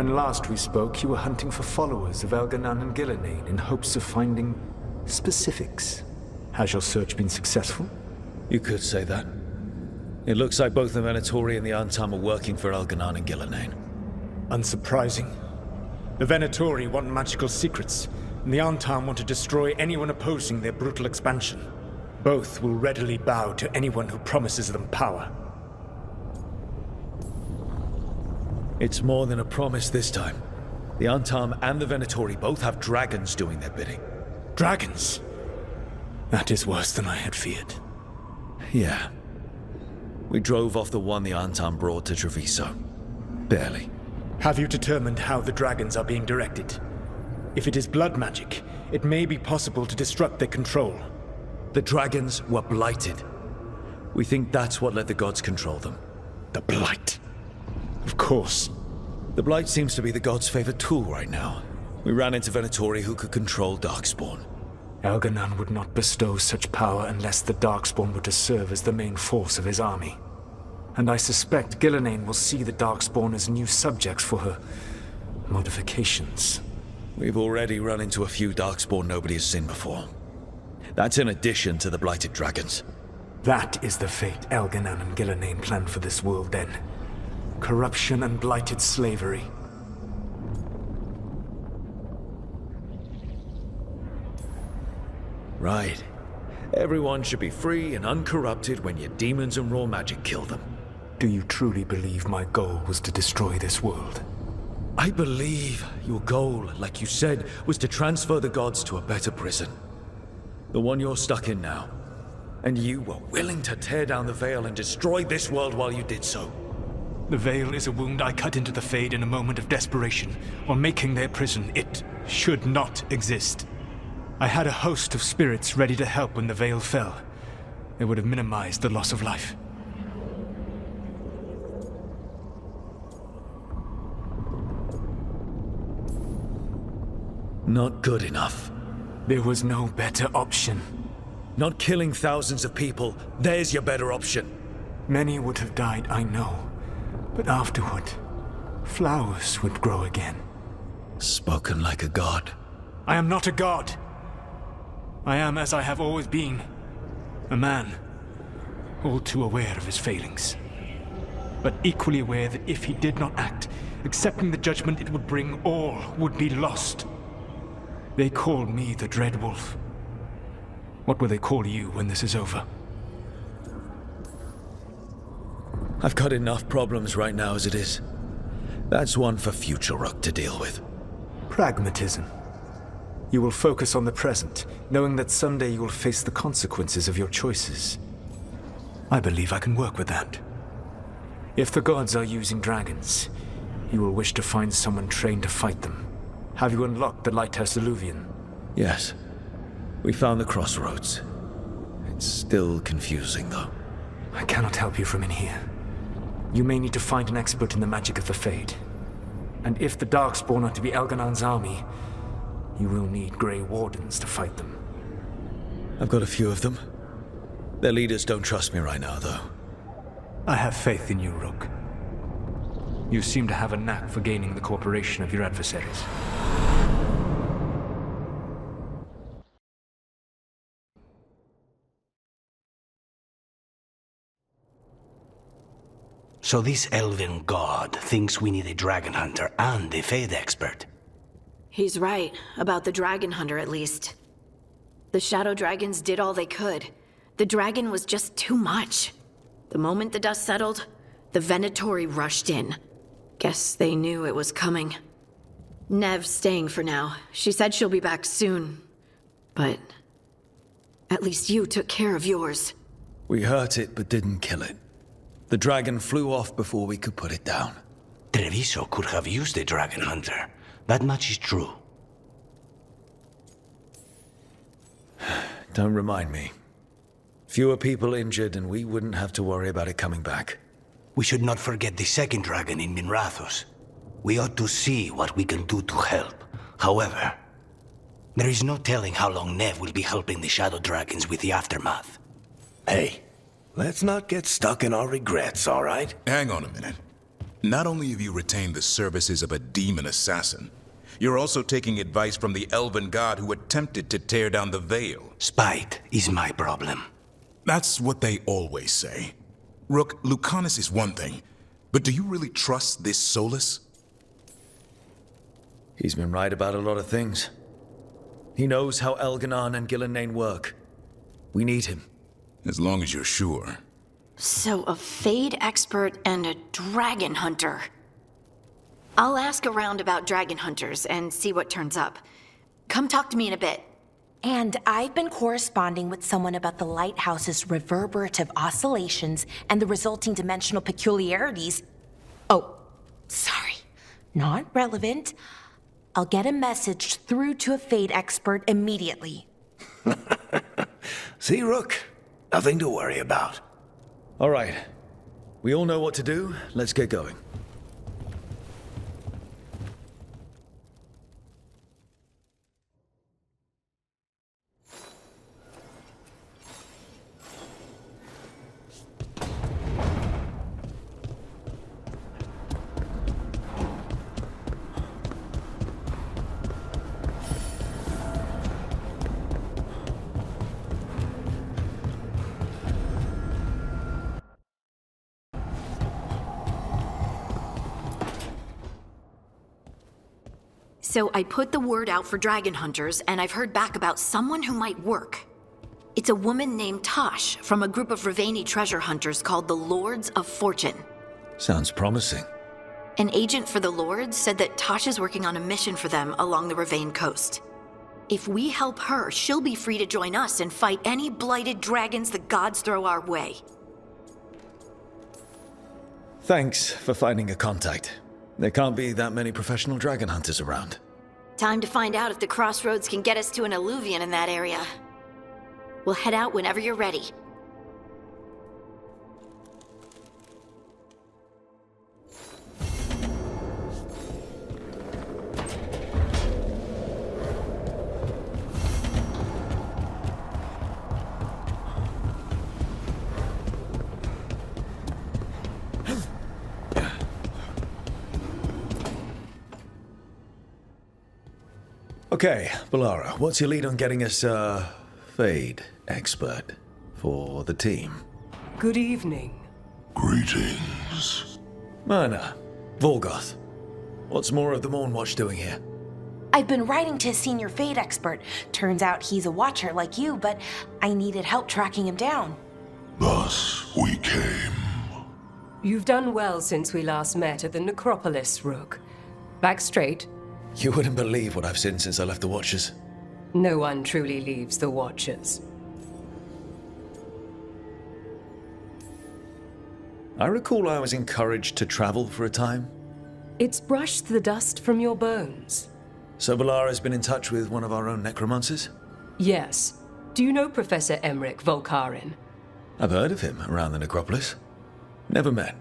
When last we spoke, you were hunting for followers of Elganan and Gillenane in hopes of finding specifics. Has your search been successful? You could say that. It looks like both the Venatori and the Antam are working for Elganan and Gillenane. Unsurprising. The Venatori want magical secrets, and the Antam want to destroy anyone opposing their brutal expansion. Both will readily bow to anyone who promises them power. It's more than a promise this time. The Antam and the Venatori both have dragons doing their bidding. Dragons? That is worse than I had feared. Yeah. We drove off the one the Antam brought to Treviso. Barely. Have you determined how the dragons are being directed? If it is blood magic, it may be possible to disrupt their control. The dragons were blighted. We think that's what let the gods control them. The Blight. Of course. The Blight seems to be the gods' favorite tool right now. We ran into Venatori who could control Darkspawn. Elganan would not bestow such power unless the Darkspawn were to serve as the main force of his army. And I suspect Gillenane will see the Darkspawn as new subjects for her modifications. We've already run into a few Darkspawn nobody has seen before. That's in addition to the blighted dragons. That is the fate Elganan and Gillenane planned for this world then. Corruption and blighted slavery. Right. Everyone should be free and uncorrupted when your demons and raw magic kill them. Do you truly believe my goal was to destroy this world? I believe your goal, like you said, was to transfer the gods to a better prison. The one you're stuck in now. And you were willing to tear down the veil and destroy this world while you did so. The veil is a wound I cut into the Fade in a moment of desperation, while making their prison. It should not exist. I had a host of spirits ready to help when the veil fell. It would have minimized the loss of life. Not good enough. There was no better option. Not killing thousands of people, there's your better option. Many would have died, I know. But afterward, flowers would grow again. Spoken like a god. I am not a god. I am as I have always been. A man. All too aware of his failings. But equally aware that if he did not act, accepting the judgment it would bring, all would be lost. They call me the Dread Wolf. What will they call you when this is over? I've got enough problems right now as it is. That's one for future Rook to deal with. Pragmatism. You will focus on the present, knowing that someday you will face the consequences of your choices. I believe I can work with that. If the gods are using dragons, you will wish to find someone trained to fight them. Have you unlocked the Lighthouse Illuvian? Yes. We found the crossroads. It's still confusing, though. I cannot help you from in here. You may need to find an expert in the magic of the Fade. And if the Darkspawn are to be Elganan's army, you will need Grey Wardens to fight them. I've got a few of them. Their leaders don't trust me right now, though. I have faith in you, Rook. You seem to have a knack for gaining the cooperation of your adversaries. So this elven god thinks we need a dragon hunter and a Fade expert. He's right, about the dragon hunter at least. The shadow dragons did all they could. The dragon was just too much. The moment the dust settled, the Venatori rushed in. Guess they knew it was coming. Nev's staying for now. She said she'll be back soon. But at least you took care of yours. We hurt it, but didn't kill it. The dragon flew off before we could put it down. Treviso could have used a dragon hunter. That much is true. Don't remind me. Fewer people injured and we wouldn't have to worry about it coming back. We should not forget the second dragon in Minrathos. We ought to see what we can do to help. However, there is no telling how long Nev will be helping the shadow dragons with the aftermath. Hey, let's not get stuck in our regrets, all right? Hang on a minute. Not only have you retained the services of a demon assassin, you're also taking advice from the elven god who attempted to tear down the Veil. Spite is my problem. That's what they always say. Rook, Lucanus is one thing, but do you really trust this Solus? He's been right about a lot of things. He knows how Elganon and Gillenane work. We need him. As long as you're sure. So, a Fade expert and a dragon hunter. I'll ask around about dragon hunters and see what turns up. Come talk to me in a bit. And I've been corresponding with someone about the lighthouse's reverberative oscillations and the resulting dimensional peculiarities. Oh, sorry. Not relevant. I'll get a message through to a Fade expert immediately. See, Rook? Nothing to worry about. All right. We all know what to do. Let's get going. So I put the word out for dragon hunters, and I've heard back about someone who might work. It's a woman named Tosh from a group of Raveni treasure hunters called the Lords of Fortune. Sounds promising. An agent for the Lords said that Tosh is working on a mission for them along the Ravane coast. If we help her, she'll be free to join us and fight any blighted dragons the gods throw our way. Thanks for finding a contact. There can't be that many professional dragon hunters around. Time to find out if the crossroads can get us to an alluvion in that area. We'll head out whenever you're ready. Okay, Balara, what's your lead on getting us a Fade expert for the team? Good evening. Greetings. Myrna, Veilguard, what's more of the Mornwatch doing here? I've been writing to a senior Fade expert. Turns out he's a watcher like you, but I needed help tracking him down. Thus we came. You've done well since we last met at the Necropolis, Rook. Back straight. You wouldn't believe what I've seen since I left the Watchers. No one truly leaves the Watchers. I recall I was encouraged to travel for a time. It's brushed the dust from your bones. So Balara's been in touch with one of our own necromancers? Yes. Do you know Professor Emmerich Volkarin? I've heard of him around the Necropolis. Never met.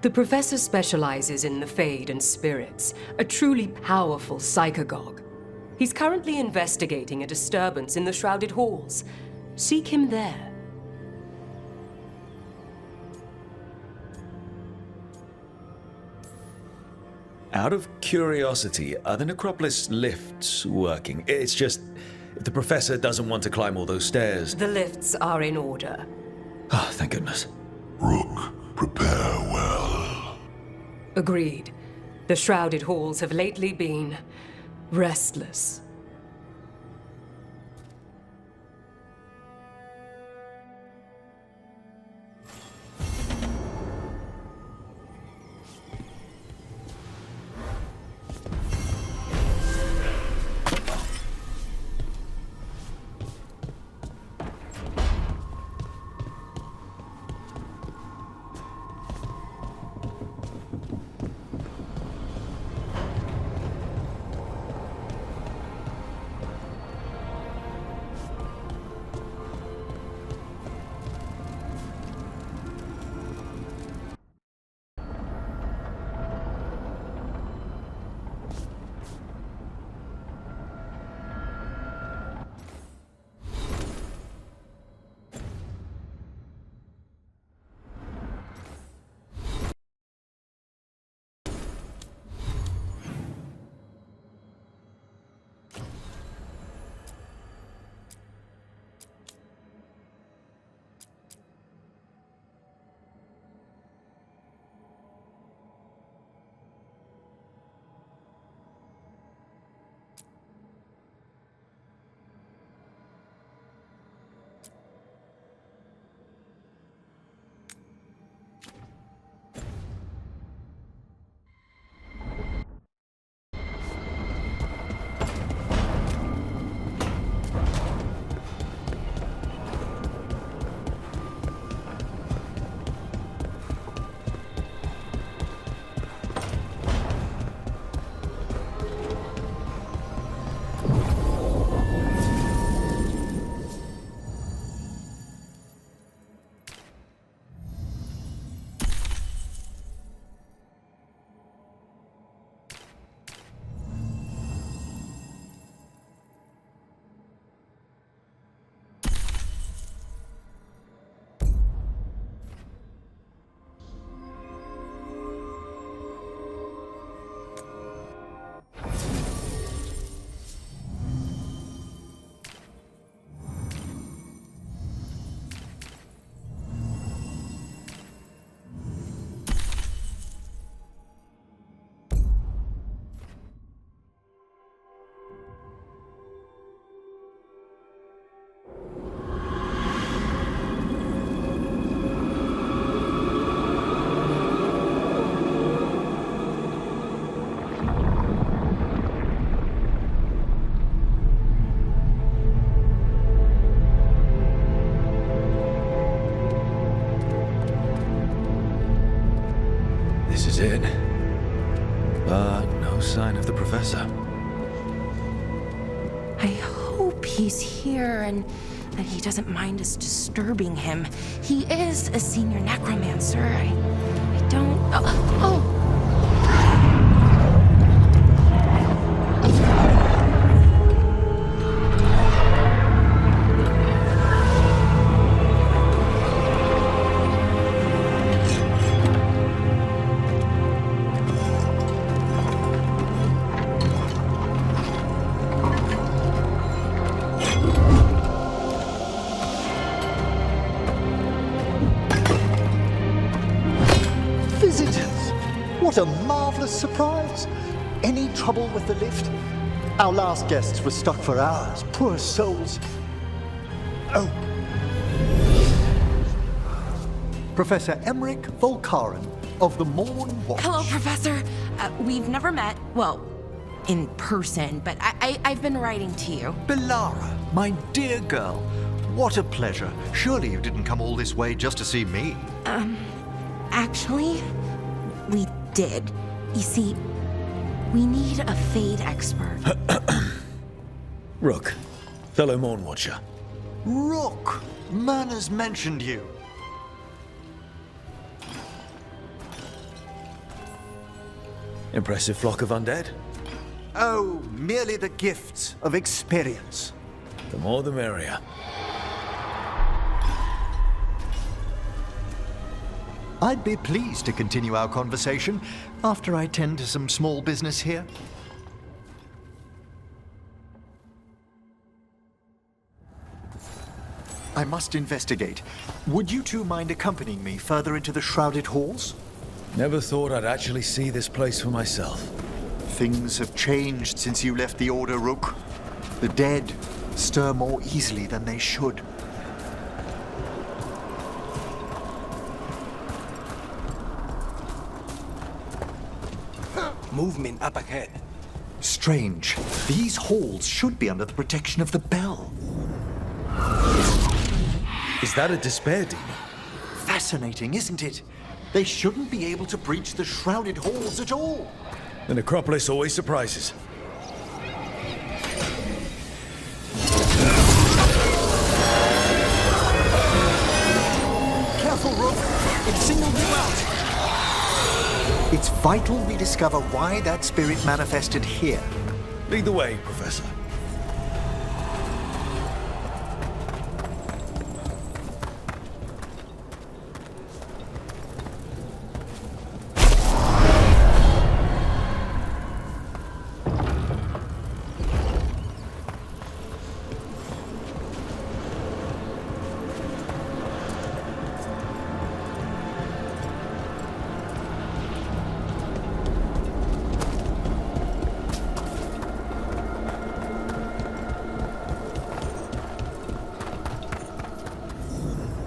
The professor specializes in the Fade and spirits, a truly powerful psychagogue. He's currently investigating a disturbance in the Shrouded Halls. Seek him there. Out of curiosity, are the Necropolis lifts working? It's just, if the professor doesn't want to climb all those stairs... The lifts are in order. Oh, thank goodness. Rook, prepare well. Agreed. The Shrouded Halls have lately been restless. I hope he's here and that he doesn't mind us disturbing him. He is a senior necromancer. I don't... Oh! What a marvelous surprise! Any trouble with the lift? Our last guests were stuck for hours. Poor souls. Oh. Professor Emmerich Volkaren of the Morn Watch. Hello, Professor. We've never met, well, in person, but I've been writing to you. Belara, my dear girl. What a pleasure. Surely you didn't come all this way just to see me. Actually, we did. You see, we need a Fade expert. Rook, fellow Morn Watcher. Rook! Myrna's mentioned you. Impressive flock of undead. Oh, merely the gifts of experience. The more the merrier. I'd be pleased to continue our conversation after I tend to some small business here. I must investigate. Would you two mind accompanying me further into the shrouded halls? Never thought I'd actually see this place for myself. Things have changed since you left the Order, Rook. The dead stir more easily than they should. Movement up ahead. Strange. These halls should be under the protection of the bell. Is that a despair demon? Fascinating, isn't it? They shouldn't be able to breach the shrouded halls at all. The necropolis always surprises. Careful, Rook. It singled you out. It's vital we discover why that spirit manifested here. Lead the way, Professor.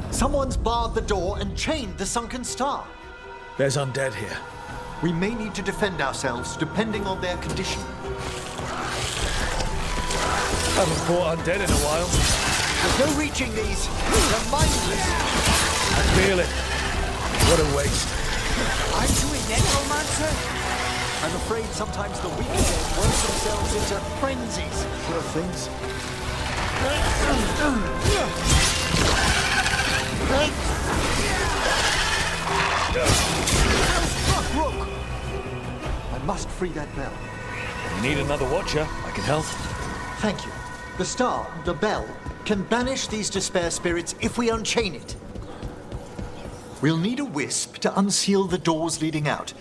Someone's barred the door and chained the sunken star. There's undead here. We may need to defend ourselves depending on their condition. Haven't fought undead in a while. There's no reaching these. They're mindless. I feel it. What a waste. Aren't you a necromancer? I'm afraid sometimes the weaker dead work themselves into frenzies. Poor things. Rook! I must free that bell. You need another watcher. I can help. Thank you. The star, the bell, can banish these despair spirits if we unchain it. We'll need a wisp to unseal the doors leading out.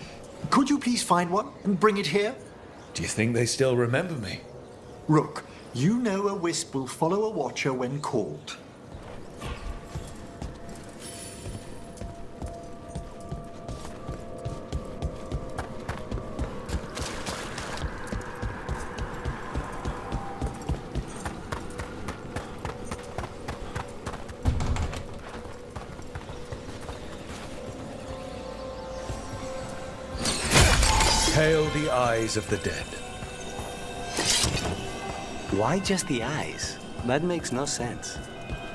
Could you please find one and bring it here? Do you think they still remember me? Rook, you know a wisp will follow a watcher when called. Hail the eyes of the dead. Why just the eyes? That makes no sense.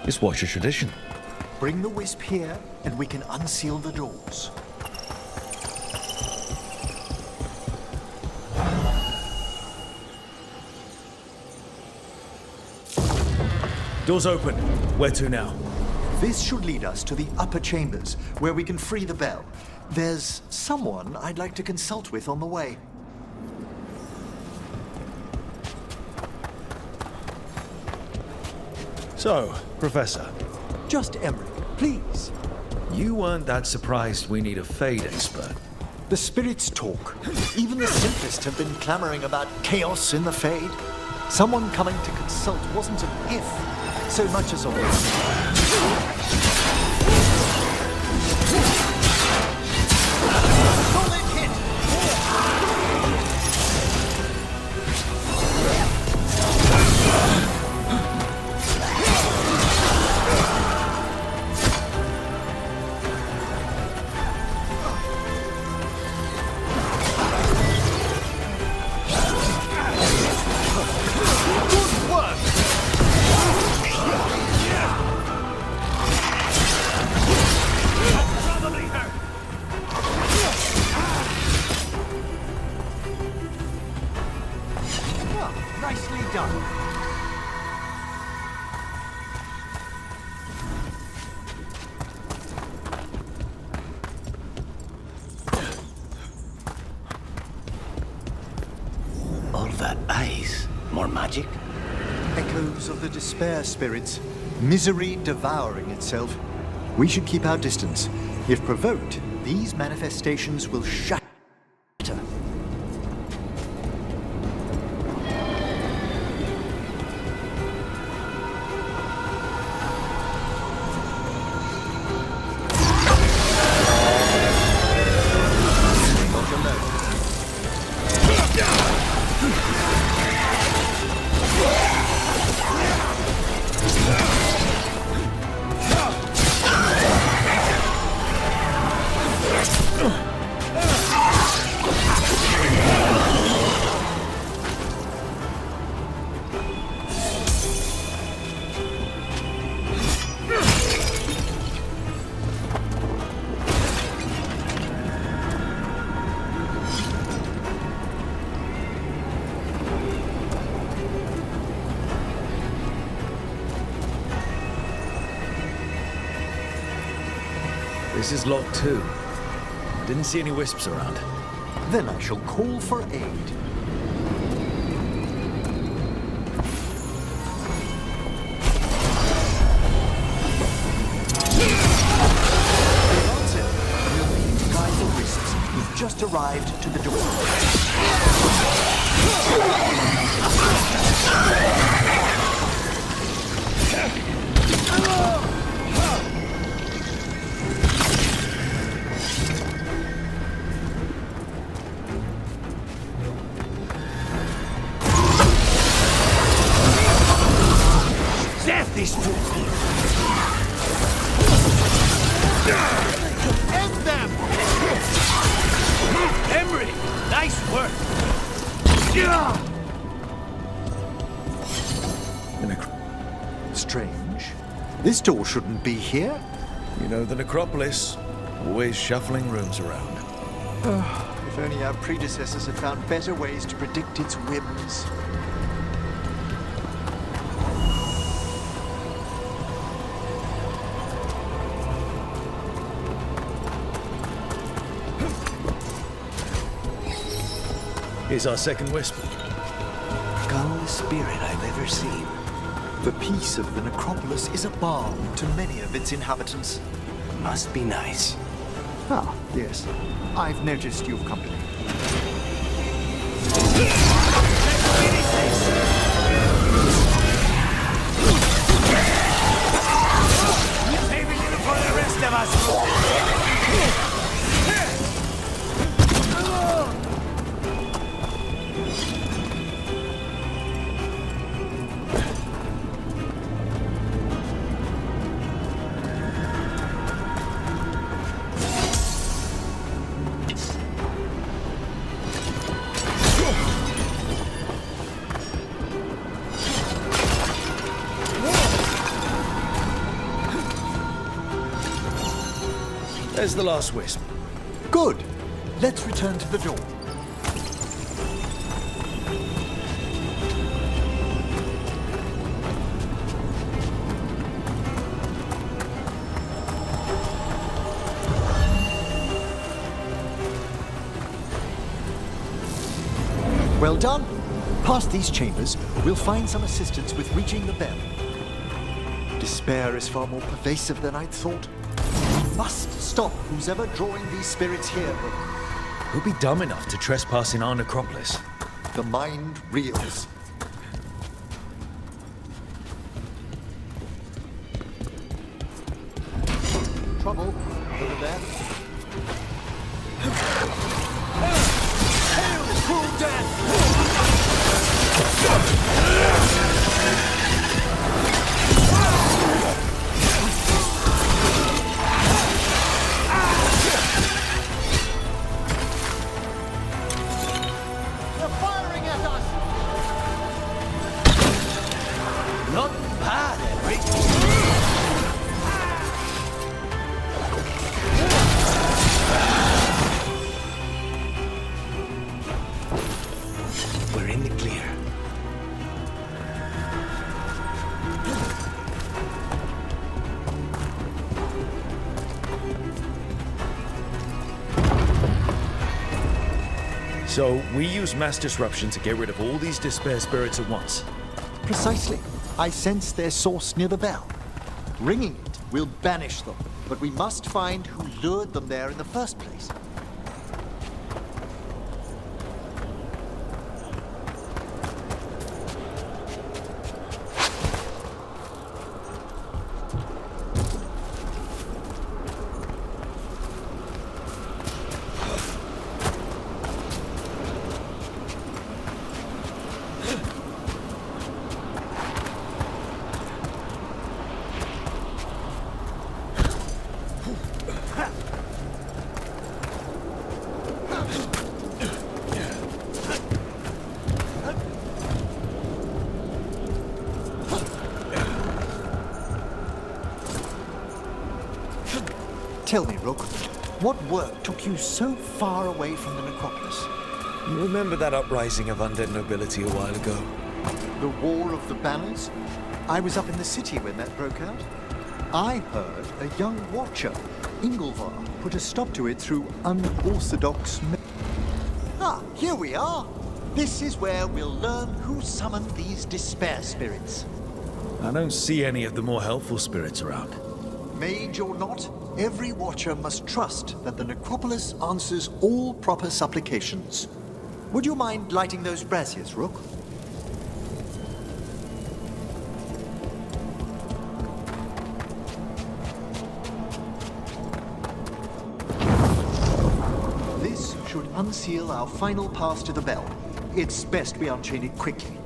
It's watcher tradition. Bring the wisp here, and we can unseal the doors. Door's open. Where to now? This should lead us to the upper chambers, where we can free the bell. There's someone I'd like to consult with on the way. So, Professor, Just Emery, please. you weren't that surprised we need a Fade expert. The spirits talk. Even the simplest have been clamoring about chaos in the Fade. Someone coming to consult wasn't an if, so much as a when. Solid hit! Good work! Probably hurt. Well, nicely done. All that ice. More magic? Echoes of the despair spirits, misery devouring itself. We should keep our distance. If provoked, these manifestations will shatter. This is locked too. Didn't see any wisps around. Then I shall call for aid. Answer. We'll need to guide the wisps. We've just arrived to the door. Death is too good. End them! Emery, nice work. Strange. This door shouldn't be here. You know the necropolis. Always shuffling rooms around. If only our predecessors had found better ways to predict its whims. Here's our second wisp. Calmest spirit I've ever seen. The peace of the necropolis is a balm to many of its inhabitants. Must be nice. Ah, yes. I've noticed you've company. Saving it for the rest of us! There's the last wisp. Good. Let's return to the door. done. Past these chambers, we'll find some assistance with reaching the bell. Despair is far more pervasive than I'd thought. We must stop who's ever drawing these spirits here. Who'd be dumb enough to trespass in our necropolis? The mind reels. Trouble over there. Hail, cruel death! They're firing at us! Not bad, Henry. We're in the clear. So, we use mass disruption to get rid of all these despair spirits at once. Precisely. I sense their source near the bell. Ringing it will banish them, but we must find who lured them there in the first place. Tell me, Rook, what work took you so far away from the necropolis? You remember that uprising of undead nobility a while ago? The War of the Banners? I was up in the city when that broke out. I heard a young watcher, Ingolvar, put a stop to it through unorthodox here we are. This is where we'll learn who summoned these despair spirits. I don't see any of the more helpful spirits around. Mage or not, every watcher must trust that the necropolis answers all proper supplications. Would you mind lighting those braziers, Rook? This should unseal our final pass to the bell. It's best we unchain it quickly.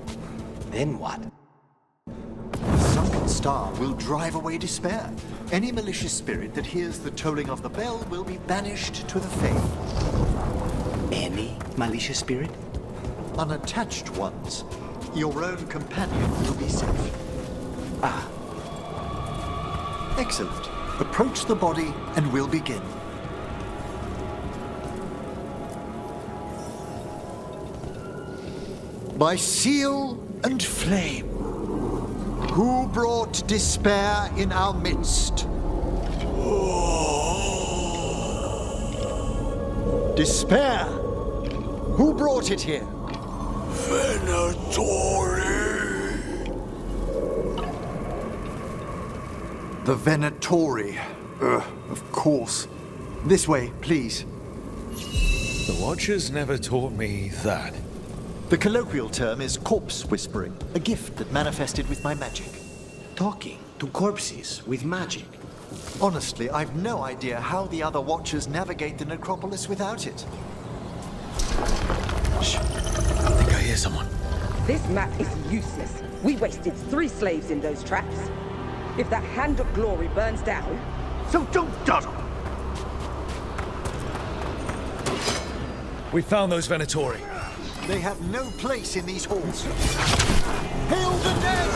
Then what? The sunken star will drive away despair. Any malicious spirit that hears the tolling of the bell will be banished to the Fae. Any malicious spirit? Unattached ones. Your own companion will be safe. Ah. Excellent. Approach the body and we'll begin. By seal and flame, who brought despair in our midst? Despair! Who brought it here? The Venatori. Of course. This way, please. The Watchers never taught me that. The colloquial term is corpse whispering, a gift that manifested with my magic. Talking to corpses with magic. Honestly, I've no idea how the other Watchers navigate the necropolis without it. Shh. I think I hear someone. This map is useless. We wasted 3 slaves in those traps. If that Hand of Glory burns down... So don't dawdle! We found those Venatori. They have no place in these halls. Hail the dead!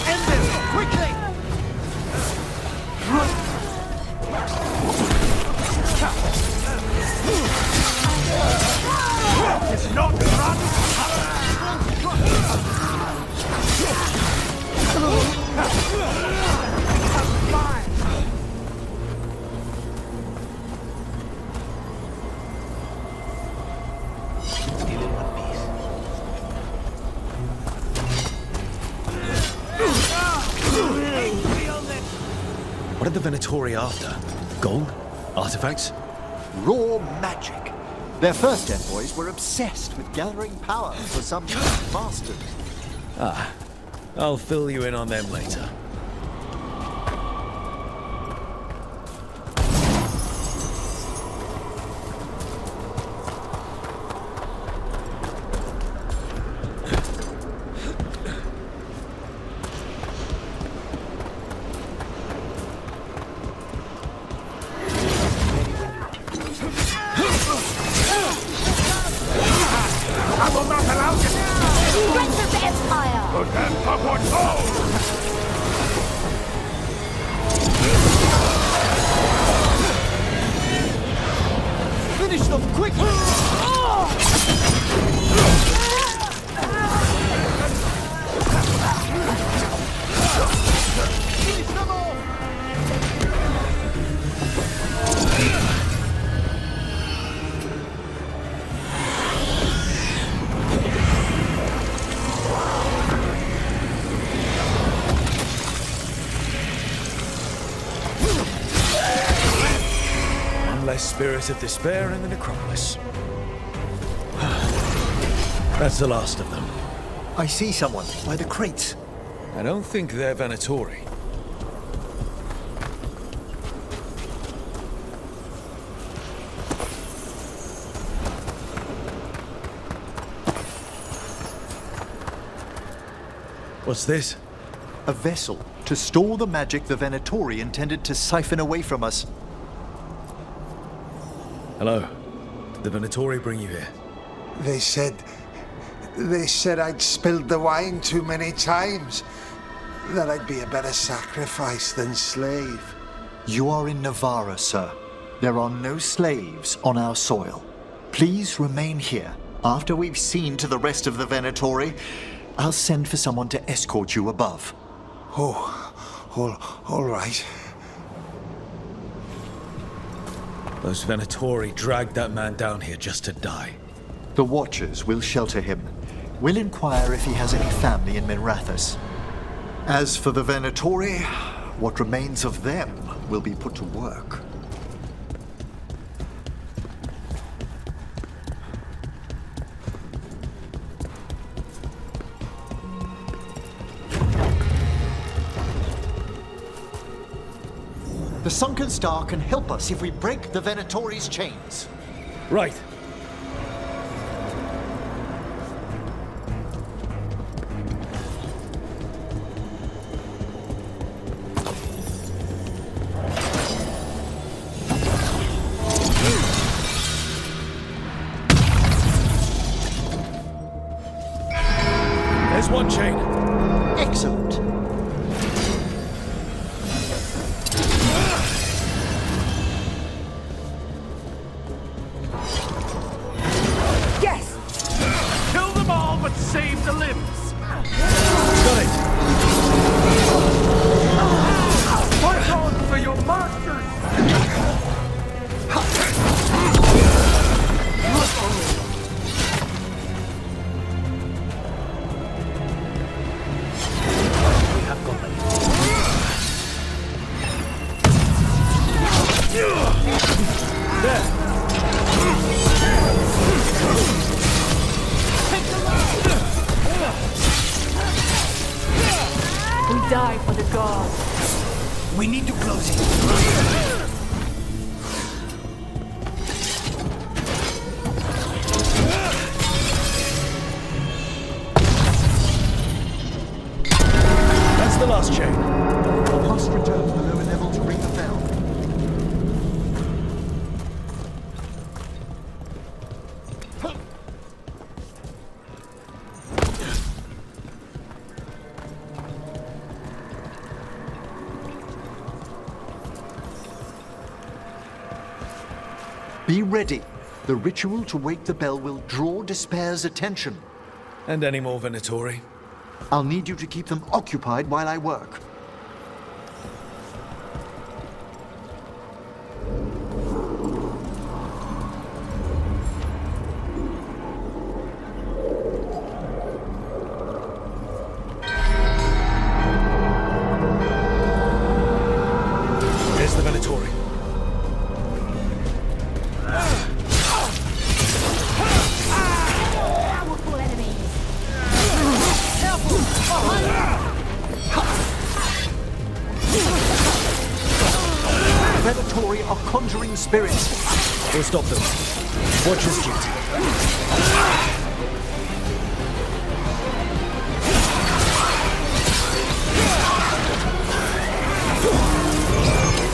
End them, quickly! It's not run! What are the Venatori after? Gold? Artifacts? Raw magic. Their first envoys were obsessed with gathering power for some masters. I'll fill you in on them later. Finish them quickly! Finish them all! Less spirit of despair in the necropolis. That's the last of them. I see someone by the crates. I don't think they're Venatori. What's this? A vessel to store the magic the Venatori intended to siphon away from us. Hello. Did the Venatori bring you here? They said I'd spilled the wine too many times. That I'd be a better sacrifice than slave. You are in Navarra, sir. There are no slaves on our soil. Please remain here. After we've seen to the rest of the Venatori, I'll send for someone to escort you above. All right. Those Venatori dragged that man down here just to die. The Watchers will shelter him. We'll inquire if he has any family in Minrathous. As for the Venatori, what remains of them will be put to work. The Sunken Star can help us if we break the Venatori's chains. Right. There's one chain. Excellent. Save the limbs! Got it! Fight on for your masters! We have company. There! We die for the gods. We need to close it. That's the last chain. We must return to the lower level to ring the bell. Be ready. The ritual to wake the bell will draw Despair's attention. And any more Venatori? I'll need you to keep them occupied while I work. conjuring spirits. We'll stop them. Watch his duty.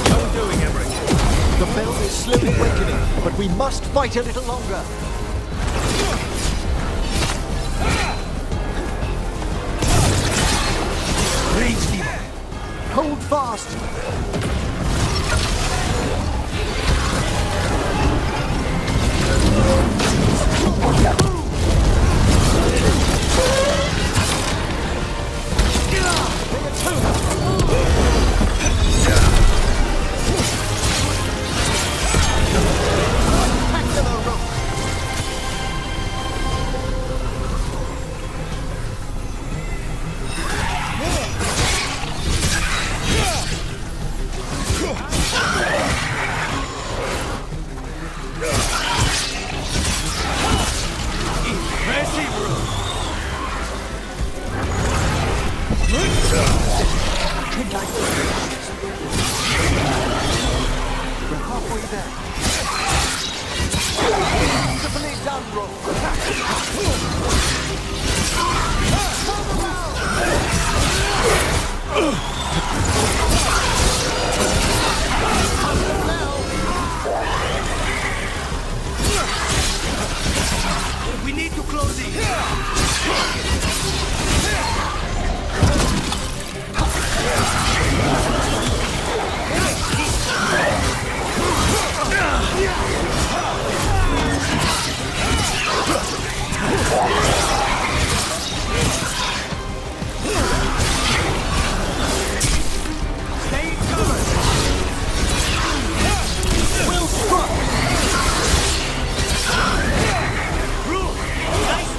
How are we doing, Emmerich? The bell is slowly awakening, but we must fight a little longer. Hold fast! We need to close it! Stay covered! Well struck! Nice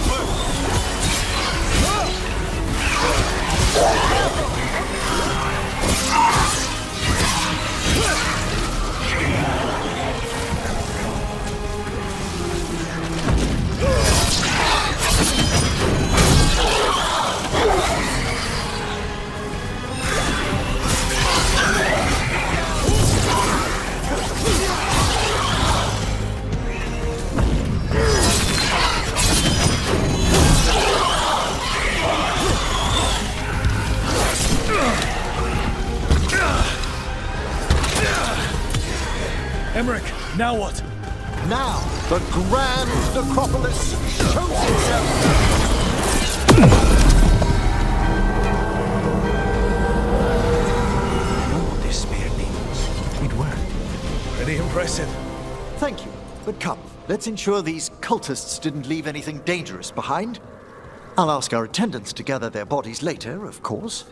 work! Emmerich, now what? Now, the grand necropolis shows itself! No despair, demons. It worked. Pretty impressive. Thank you, but come, let's ensure these cultists didn't leave anything dangerous behind. I'll ask our attendants to gather their bodies later, of course.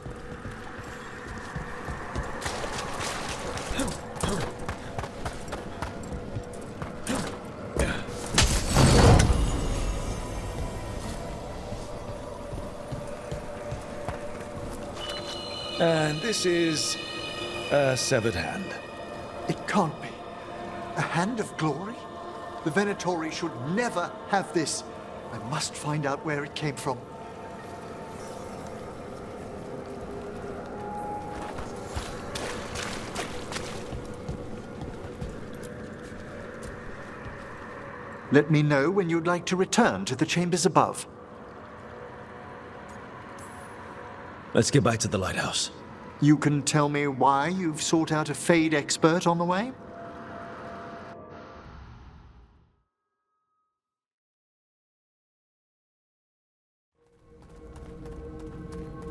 And this is a severed hand. It can't be. A hand of glory? The Venatori should never have this. I must find out where it came from. Let me know when you'd like to return to the chambers above. Let's get back to the lighthouse. You can tell me why you've sought out a Fade expert on the way?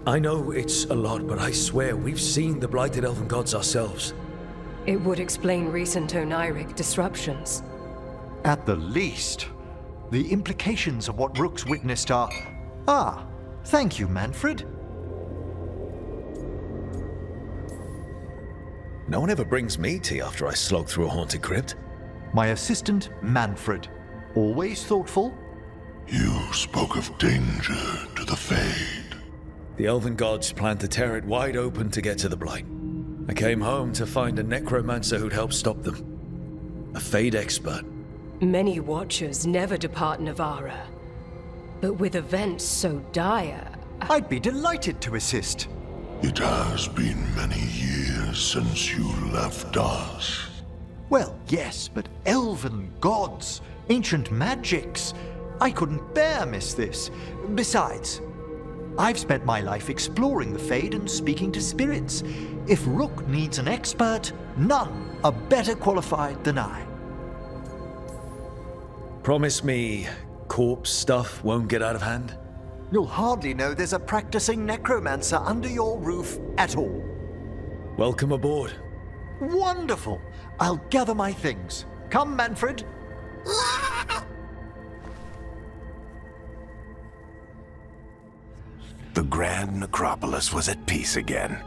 I know it's a lot, but I swear we've seen the blighted elven gods ourselves. It would explain recent Oniric disruptions. At the least. The implications of what Rook's witnessed are... Ah, thank you, Manfred. No one ever brings me tea after I slog through a haunted crypt. My assistant, Manfred. Always thoughtful. You spoke of danger to the Fade. The elven gods planned to tear it wide open to get to the blight. I came home to find a necromancer who'd help stop them. A Fade expert. Many Watchers never depart Navara. But with events so dire... I'd be delighted to assist. It has been many years since you left us. Well, yes, but elven gods, ancient magics. I couldn't bear miss this. Besides, I've spent my life exploring the Fade and speaking to spirits. If Rook needs an expert, none are better qualified than I. Promise me corpse stuff won't get out of hand? You'll hardly know there's a practicing necromancer under your roof at all. Welcome aboard. Wonderful! I'll gather my things. Come, Manfred. The Grand Necropolis was at peace again,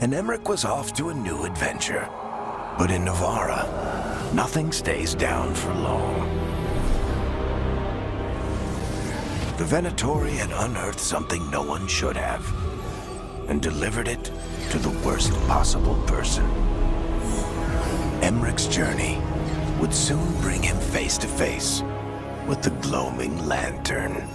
and Emmerich was off to a new adventure. But in Navarra, nothing stays down for long. The Venatori had unearthed something no one should have, and delivered it to the worst possible person. Emmerich's journey would soon bring him face to face with the Gloaming Lantern.